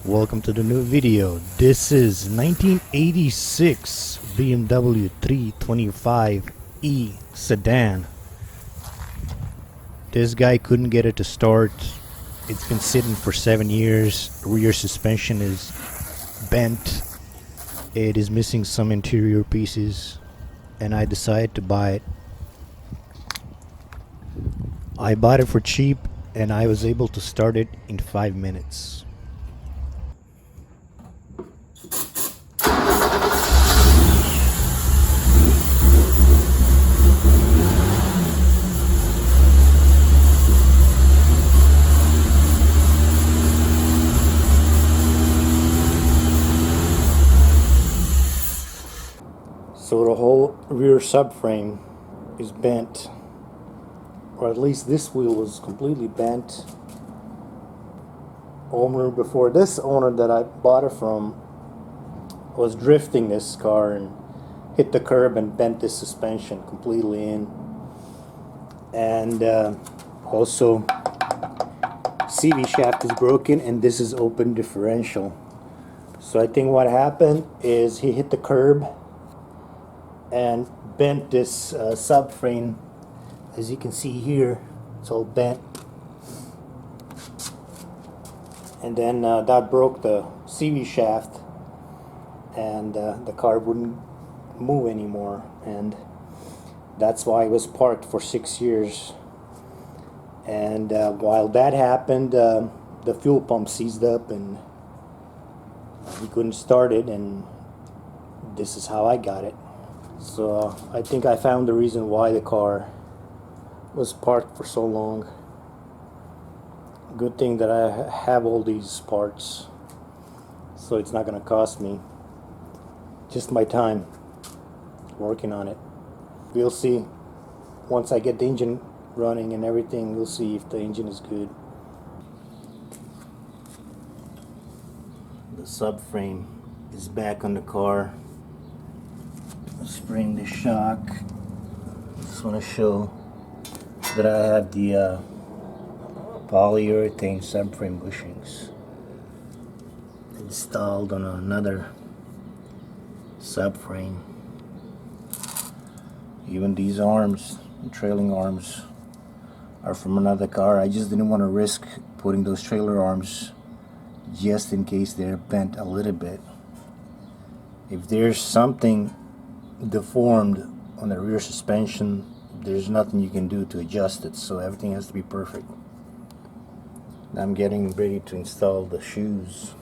Welcome to the new video. This is 1986 BMW 325e sedan. This guy couldn't get it to start. It's been sitting for 7 years. Rear suspension is bent. It is missing some interior pieces, and I decided to buy it. I bought it for cheap, and I was able to start it in 5 minutes. So the whole rear subframe is bent, or at least this wheel is completely bent. Before this owner that I bought it from was drifting this car and hit the curb and bent this suspension completely in. And also CV shaft is broken, and this is open differential. So I think what happened is he hit the curb and bent this subframe. As you can see here, it's all bent, and then that broke the CV shaft, and the car wouldn't move anymore, and that's why it was parked for 6 years. And while that happened, the fuel pump seized up and he couldn't start it, and this is how I got it. So I think I found the reason why the car was parked for so long. Good thing that I have all these parts, so it's not going to cost me, just my time working on it. We'll see once I get the engine running and everything. We'll see if the engine is good. The subframe is back on the car. Spring the shock. Just want to show that I have the polyurethane subframe bushings installed on another subframe. Even these arms, trailing arms, are from another car. I just didn't want to risk putting those trailer arms just in case they're bent a little bit. If there's something deformed on the rear suspension, there's nothing you can do to adjust it, so everything has to be perfect. Now I'm getting ready to install the shoes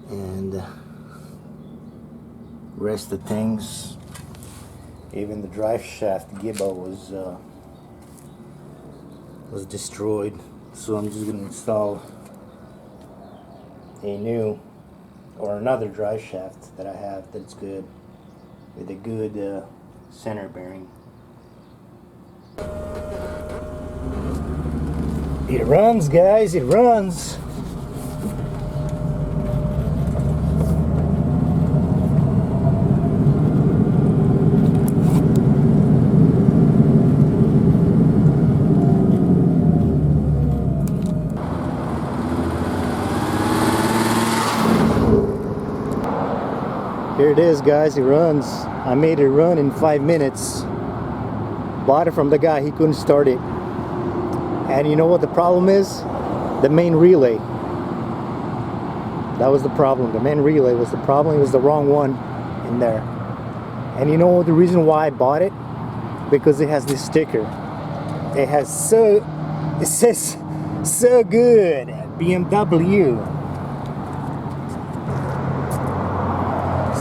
and rest of things. Even the drive shaft gibbo was destroyed, so I'm just going to install a new or another drive shaft that I have that's good, with a good center bearing. It runs, guys, it runs. Here it is, guys, it runs. I made it run in 5 minutes. Bought it from the guy, he couldn't start it. And you know what the problem is? The main relay. That was the problem. The main relay was the problem. It was the wrong one in there. And you know the reason why I bought it? Because it has this sticker. It says so good, BMW.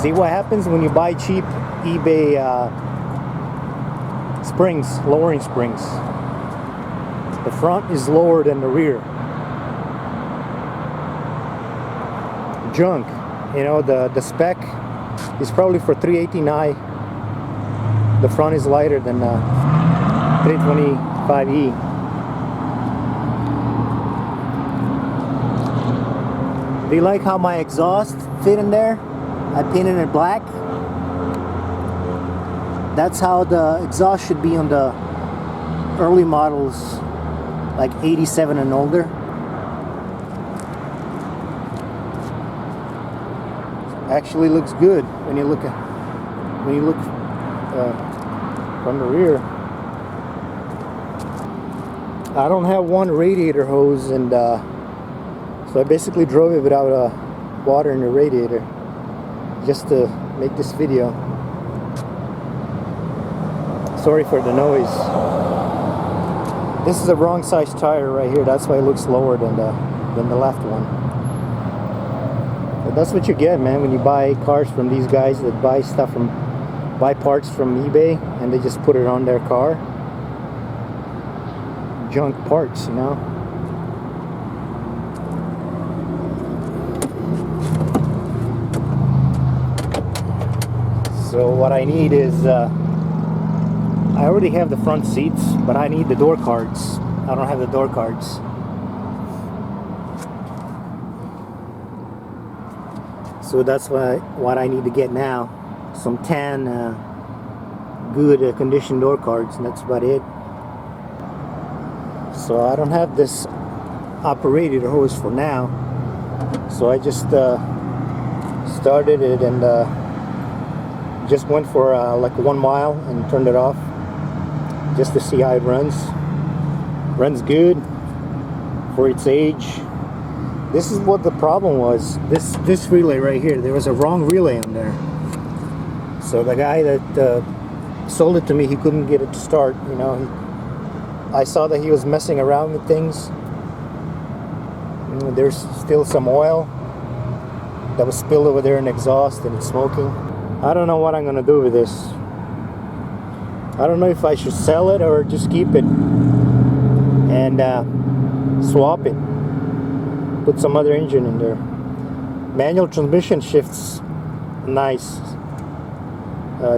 See what happens when you buy cheap eBay springs, lowering springs. The front is lower than the rear. Junk. You know, the spec is probably for 389. The front is lighter than 325e. Do you like how my exhaust fit in there? I painted it black. That's how the exhaust should be on the early models, like 87 and older. actually looks good when you look from the rear. I don't have one radiator hose, and so I basically drove it without water in the radiator just to make this video. Sorry for the noise. This is a wrong size tire right here. That's why it looks lower than the left one. But that's what you get, man, when you buy cars from these guys that buy parts from eBay and they just put it on their car. Junk parts, you know. So what I need is I already have the front seats, but I need the door cards. I don't have the door cards. So that's what I need to get now. Some tan, good condition door cards, and that's about it. So I don't have this operated hose for now. So I just started it and just went for like 1 mile and turned it off just to see how it runs. Runs good for its age. This is what the problem was. This relay right here, there was a wrong relay on there. So the guy that sold it to me, he couldn't get it to start. You know, I saw that he was messing around with things. There's still some oil that was spilled over there in exhaust, and it's smoking. I don't know what I'm gonna do with this. I don't know if I should sell it or just keep it and swap it. Put some other engine in there. Manual transmission shifts nice.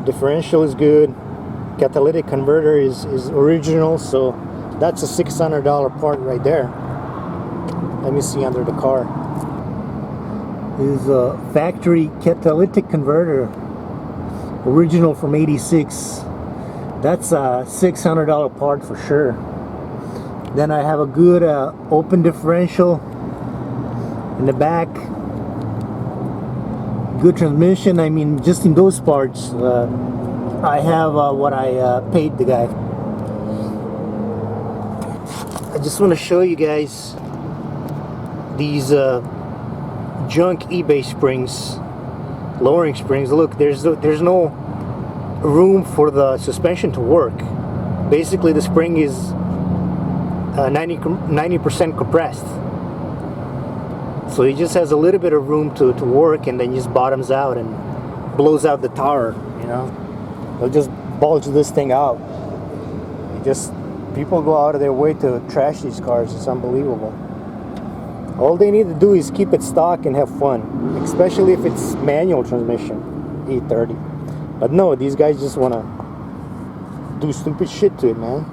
Differential is good. Catalytic converter is original, so that's a $600 part right there. Let me see under the car. Is a factory catalytic converter, original from '86. That's a $600 part for sure. Then I have a good open differential in the back. Good transmission. I mean, just in those parts, I have what I paid the guy. I just want to show you guys these junk eBay springs, lowering springs. Look, there's no room for the suspension to work. Basically, the spring is 90% compressed. So it just has a little bit of room to work, and then just bottoms out and blows out the tower, you know. They'll just bulge this thing out. People go out of their way to trash these cars. It's unbelievable. All they need to do is keep it stock and have fun, especially if it's manual transmission, E30. But no, these guys just want to do stupid shit to it, man.